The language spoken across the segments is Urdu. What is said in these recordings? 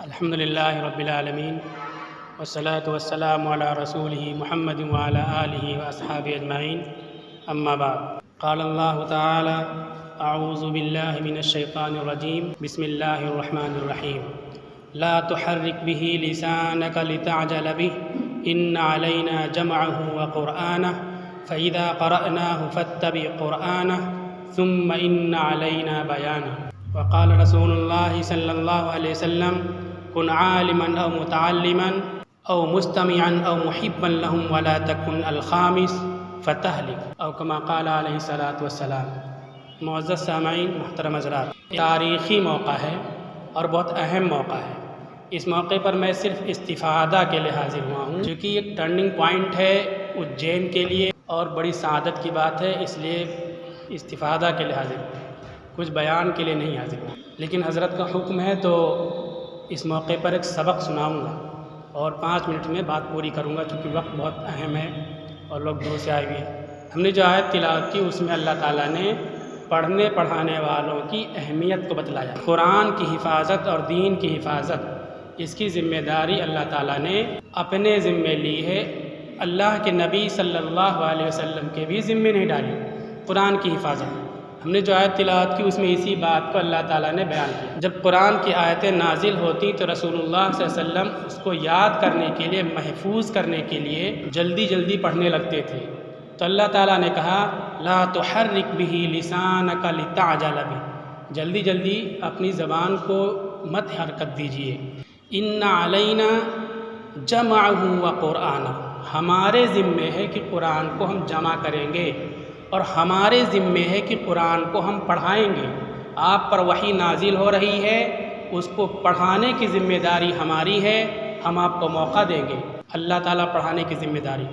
الحمد للہ رب العالمین والصلاة والسلام علی رسولہ محمد وعلی آلہ واصحابہ اجمعین اما بعد قال اللہ تعالی اعوذ باللہ من الشیطان الرجیم بسم اللہ الرحمن الرحیم لا تحرک به لسانک لتعجل به ان علینا جمعہ وقرآنہ فإذا قرأناه فاتبع قرآنہ ثم ان علینا بیانہ وقال رسول اللہ صلی اللہ علیہ وسلم کن عالما او متعلما او مستمعا او محبا لهم ولا تکن الخامس فتہلک او کما قال علیہ الصلاۃ والسلام۔ معزز سامعین، محترم حضرات، تاریخی موقع ہے اور بہت اہم موقع ہے۔ اس موقع پر میں صرف استفادہ کے لیے حاضر ہوا ہوں، چونکہ ایک ٹرننگ پوائنٹ ہے اجین کے لیے اور بڑی سعادت کی بات ہے، اس لیے استفادہ کے لیے حاضر ہوں، کچھ بیان کے لیے نہیں حاضر ہوں۔ لیکن حضرت کا حکم ہے تو اس موقع پر ایک سبق سناؤں گا اور 5 منٹ میں بات پوری کروں گا، چونکہ وقت بہت اہم ہے اور لوگ دور سے آئے ہوئے ہیں۔ ہم نے جو آیت تلاوت کی اس میں اللہ تعالیٰ نے پڑھنے پڑھانے والوں کی اہمیت کو بتلایا۔ قرآن کی حفاظت اور دین کی حفاظت، اس کی ذمہ داری اللہ تعالیٰ نے اپنے ذمے لی ہے، اللہ کے نبی صلی اللہ علیہ وسلم کے بھی ذمے نہیں ڈالی۔ قرآن کی حفاظت ہم نے جو آیت تلاوت کی اس میں اسی بات کو اللہ تعالیٰ نے بیان کیا۔ جب قرآن کی آیتیں نازل ہوتی تو رسول اللہ صلی اللہ علیہ وسلم اس کو یاد کرنے کے لیے، محفوظ کرنے کے لیے جلدی جلدی پڑھنے لگتے تھے۔ تو اللہ تعالیٰ نے کہا لا تحرک به لسانک لتعجل به، جلدی جلدی اپنی زبان کو مت حرکت دیجیے۔ ان علینا جمعہ وقرآنہ، ہمارے ذمے ہے کہ قرآن کو ہم جمع کریں گے اور ہمارے ذمے ہے کہ قرآن کو ہم پڑھائیں گے۔ آپ پر وحی نازل ہو رہی ہے، اس کو پڑھانے کی ذمہ داری ہماری ہے، ہم آپ کو موقع دیں گے۔ اللہ تعالیٰ پڑھانے کی ذمہ داری۔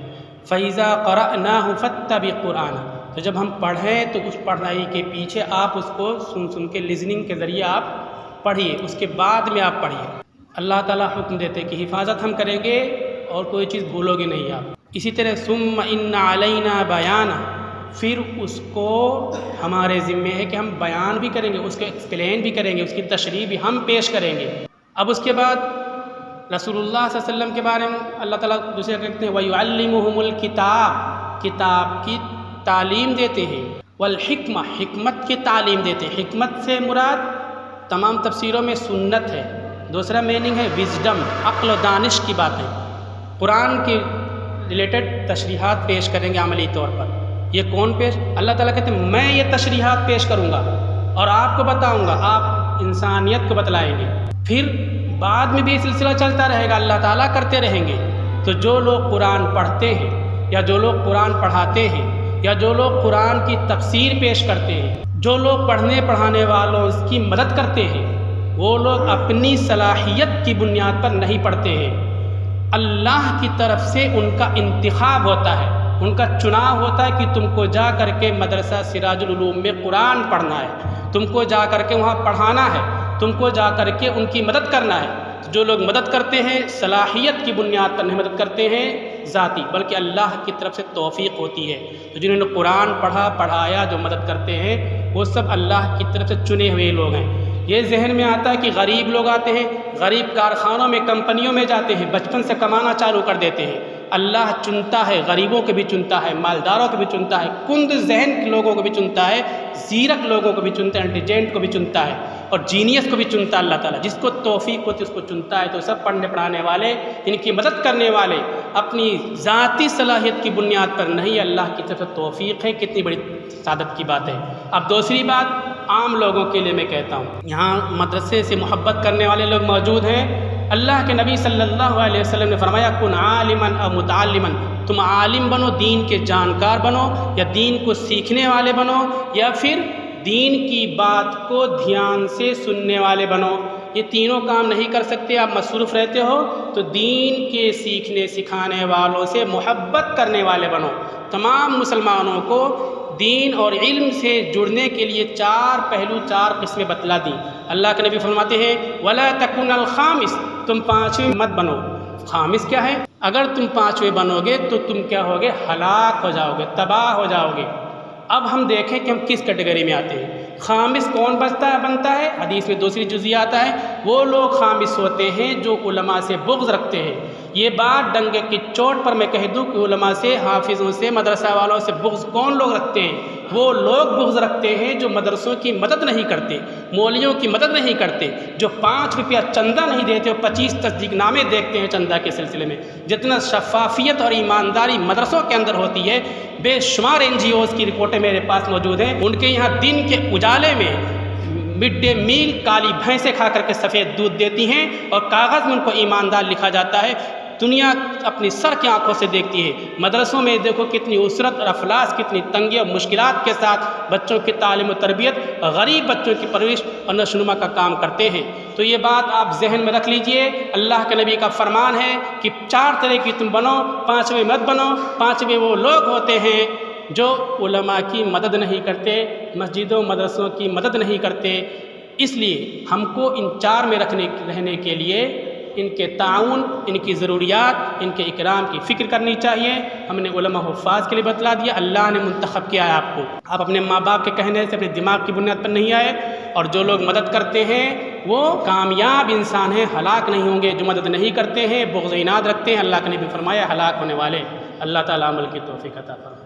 فَإِذَا قَرَأْنَاهُ فَاتَّبِعْ قُرْآنَهُ، تو جب ہم پڑھیں تو اس پڑھائی کے پیچھے آپ اس کو سن کے لسننگ کے ذریعے آپ پڑھیے، اس کے بعد میں آپ پڑھیے۔ اللہ تعالیٰ حکم دیتے کہ حفاظت ہم کریں گے اور کوئی چیز بھولو گے نہیں آپ۔ اسی طرح ثُمَّ إِنَّ عَلَيْنَا بَيَانَهُ، پھر اس کو ہمارے ذمے ہے کہ ہم بیان بھی کریں گے، اس کو ایکسپلین بھی کریں گے، اس کی تشریح بھی ہم پیش کریں گے۔ اب اس کے بعد رسول اللہ صلی اللہ علیہ وسلم کے بارے میں اللہ تعالیٰ دوسرے کہتے ہیں وَيُعَلِّمُهُمُ الْكِتَابَ، کتاب کی تعلیم دیتے ہیں، والحکمہ، حکمت کی تعلیم دیتے ہیں۔ حکمت سے مراد تمام تفسیروں میں سنت ہے، دوسرا میننگ ہے وزڈم، عقل و دانش کی باتیں۔ قرآن کے ریلیٹڈ تشریحات پیش کریں گے عملی طور پر۔ یہ کون پیش؟ اللہ تعالیٰ کہتے ہیں میں یہ تشریحات پیش کروں گا اور آپ کو بتاؤں گا، آپ انسانیت کو بتلائیں گے۔ پھر بعد میں بھی یہ سلسلہ چلتا رہے گا، اللہ تعالیٰ کرتے رہیں گے۔ تو جو لوگ قرآن پڑھتے ہیں یا جو لوگ قرآن پڑھاتے ہیں یا جو لوگ قرآن کی تفسیر پیش کرتے ہیں، جو لوگ پڑھنے پڑھانے والوں اس کی مدد کرتے ہیں، وہ لوگ اپنی صلاحیت کی بنیاد پر نہیں پڑھتے ہیں، اللہ کی طرف سے ان کا انتخاب ہوتا ہے، ان کا چناؤ ہوتا ہے کہ تم کو جا کر کے مدرسہ سراج العلوم میں قرآن پڑھنا ہے، تم کو جا کر کے وہاں پڑھانا ہے، تم کو جا کر کے ان کی مدد کرنا ہے۔ جو لوگ مدد کرتے ہیں صلاحیت کی بنیاد پر نہیں مدد کرتے ہیں ذاتی، بلکہ اللہ کی طرف سے توفیق ہوتی ہے۔ تو جنہوں نے قرآن پڑھایا، جو مدد کرتے ہیں، وہ سب اللہ کی طرف سے چنے ہوئے لوگ ہیں۔ یہ ذہن میں آتا ہے کہ غریب لوگ آتے ہیں، غریب کارخانوں میں، کمپنیوں میں جاتے ہیں، بچپن سے کمانا چالو کر دیتے ہیں۔ اللہ چنتا ہے، غریبوں کو بھی چنتا ہے، مالداروں کو بھی چنتا ہے، کند ذہن کے لوگوں کو بھی چنتا ہے، زیرک لوگوں کو بھی چنتا ہے، انٹیلیجنٹ کو بھی چنتا ہے اور جینیس کو بھی چنتا ہے۔ اللہ تعالیٰ جس کو توفیق ہوتی ہے اس کو چنتا ہے۔ تو سب پڑھنے پڑھانے والے، ان کی مدد کرنے والے اپنی ذاتی صلاحیت کی بنیاد پر نہیں، اللہ کی طرف سے توفیق ہے۔ کتنی بڑی سعادت کی بات ہے۔ اب دوسری بات عام لوگوں کے لیے میں کہتا ہوں، یہاں مدرسے سے محبت کرنے والے لوگ موجود ہیں۔ اللہ کے نبی صلی اللہ علیہ وسلم نے فرمایا کن عالما او متعلما، تم عالم بنو، دین کے جانکار بنو، یا دین کو سیکھنے والے بنو، یا پھر دین کی بات کو دھیان سے سننے والے بنو۔ یہ تینوں کام نہیں کر سکتے، آپ مصروف رہتے ہو تو دین کے سیکھنے سکھانے والوں سے محبت کرنے والے بنو۔ تمام مسلمانوں کو دین اور علم سے جڑنے کے لیے 4 پہلو، 4 قسمیں بتلا دیں۔ اللہ کے نبی فرماتے ہیں وَلَا تَكُنَ الْخَامِسِ، تم 5ویں مت بنو۔ خامس کیا ہے؟ اگر تم 5ویں بنو گے تو تم کیا ہوگے؟ ہلاک ہو جاؤ گے، تباہ ہو جاؤ گے۔ اب ہم دیکھیں کہ ہم کس کیٹیگری میں آتے ہیں۔ خامس کون بنتا ہے؟ حدیث میں دوسری جزیہ آتا ہے، وہ لوگ خامس ہوتے ہیں جو علماء سے بغض رکھتے ہیں۔ یہ بات ڈنگے کی چوٹ پر میں کہہ دوں کہ علماء سے، حافظوں سے، مدرسہ والوں سے بغض کون لوگ رکھتے ہیں؟ وہ لوگ بغض رکھتے ہیں جو مدرسوں کی مدد نہیں کرتے، مولویوں کی مدد نہیں کرتے، جو 5 روپیہ چندہ نہیں دیتے اور 25 تصدیق نامے دیکھتے ہیں چندہ کے سلسلے میں۔ جتنا شفافیت اور ایمانداری مدرسوں کے اندر ہوتی ہے، بے شمار NGOs کی رپورٹیں میرے پاس موجود ہیں، ان کے یہاں دن کے اجالے میں مڈ ڈے میل کالی بھینسیں کھا کر کے سفید دودھ دیتی ہیں اور کاغذ میں ان کو ایماندار لکھا جاتا ہے۔ دنیا اپنی سر کی آنکھوں سے دیکھتی ہے۔ مدرسوں میں دیکھو کتنی اسرت اور افلاس، کتنی تنگی اور مشکلات کے ساتھ بچوں کی تعلیم و تربیت، غریب بچوں کی پرورش اور نشو و نما کا کام کرتے ہیں۔ تو یہ بات آپ ذہن میں رکھ لیجئے، اللہ کے نبی کا فرمان ہے کہ 4 طرح کی تم بنو، 5ویں مت بنو۔ 5ویں وہ لوگ ہوتے ہیں جو علماء کی مدد نہیں کرتے، مسجدوں مدرسوں کی مدد نہیں کرتے۔ اس لیے ہم کو ان 4 میں رہنے کے لیے ان کے تعاون، ان کی ضروریات، ان کے اکرام کی فکر کرنی چاہیے۔ ہم نے علماء حفاظ کے لیے بتلا دیا، اللہ نے منتخب کیا ہے آپ کو۔ آپ اپنے ماں باپ کے کہنے سے، اپنے دماغ کی بنیاد پر نہیں آئے، اور جو لوگ مدد کرتے ہیں وہ کامیاب انسان ہیں، ہلاک نہیں ہوں گے۔ جو مدد نہیں کرتے ہیں، بغض و عناد رکھتے ہیں، اللہ کے نبی فرمایا ہلاک ہونے والے۔ اللہ تعالیٰ عمل کی توفیق عطا فرمائے۔